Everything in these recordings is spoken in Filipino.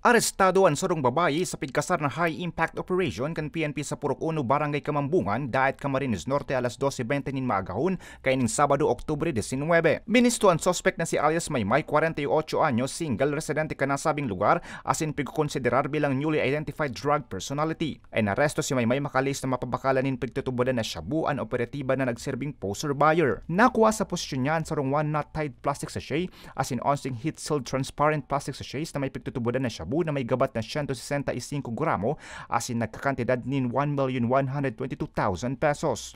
Arestado ang surong babayi sa pigkasar na high-impact operation kan PNP sa Purok 1, Barangay Kamambungan, daet Camarines Norte alas 12:20 nin maagahon kaining Sabado, Oktubre 19. Binisto ang suspect na si alias Maymay, 48 anyos, single residente ka nasabing lugar asin pigkonsiderar bilang newly identified drug personality. Ay naresto si Maymay makalis na mapabakalan nin pigtutubodan na shabu an operatiba na nagserbing poster buyer. Nakuha sa posisyon niyan sarong one knot tied plastic sachet asin onsing heat-sealed transparent plastic sachets na may pigtutubodan na shabu na may gabat na 165 gramo asin nagkakantidad nin 1,122,000 pesos.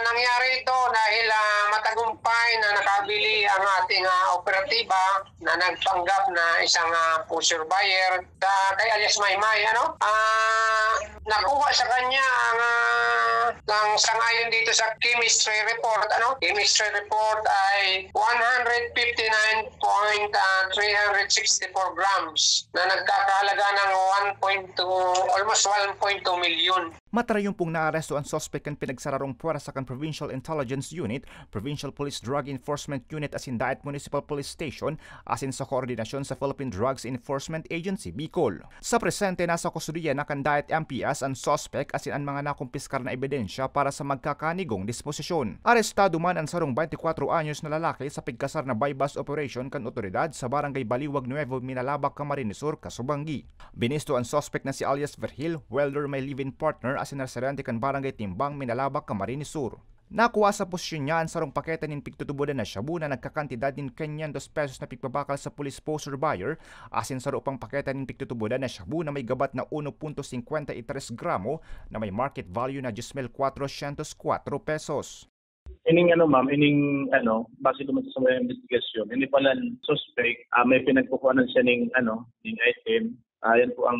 Nangyari ito dahil matagumpay na nakabili ang ating operatiba na nagpanggap na isang pusher buyer kay alias Maymay. Nakuha sa kanya ang sangayon dito sa chemistry report. Chemistry report ay 159.364 grams na nagkakahalaga ng almost 1.2 million. Matarayong pong naaresto ang suspect kan pinagsararong puwersa kan Provincial Intelligence Unit, Provincial Police Drug Enforcement Unit asin daet Municipal Police Station asin sa koordinasyon sa Philippine Drugs Enforcement Agency, Bicol. Sa presente nasa kustudiya na kan daet MPS ang suspect asin ang mga nakumpiskar na ebidensya para sa magkakanigong disposisyon. Arestado man ang sarong 24 anyos na lalaki sa pigkasar na bypass operation kan otoridad sa Barangay Baliwag Nuevo, Minalabak, Camarines Sur, Kasubangi. Binisto ang suspect na si alias Verhil, welder may live-in partner asin residente kan Barangay Timbang, Minalabak, Camarines Sur. Nakuha sa posisyon niya ang sarong paketa nin pigtutubodan na shabu na nagkakantidad nin 500 pesos na pigbabakal sa police poster buyer asin saro pang paketa nin pigtutubodan na shabu na may gabat na 1.53 gramo na may market value na 10,404 pesos. Base naman sa mga investigasyon, hindi pala suspect, may pinagkukuhanan siya ng item. Yan po ang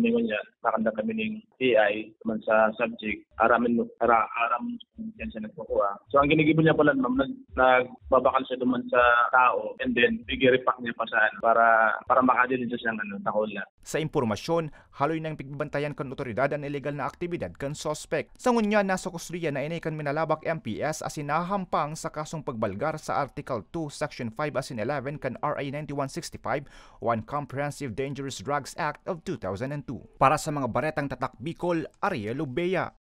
niya, nakanda kami ng AI naman sa subject. Aram yan siya nagkukuha. So ang ginigibo niya pala, ma'am, nagbabakal siya naman sa tao and then bigiripak niya pa saan para makadilin siya siyang tahola. Sa impormasyon, haloy nang pigbantayan kan otoridad ang illegal na aktibidad kan suspect. Sa ngunya, nasa kustudiya na inay kan Minalabak MPS asin nahampang sa kasong pagbalgar sa Article 2, Section 5 asin 11 kan RA 9165 o Comprehensive Dangerous Drugs Act of 2002. Para sa mga baretang tatak Bicol, Ariello Bea.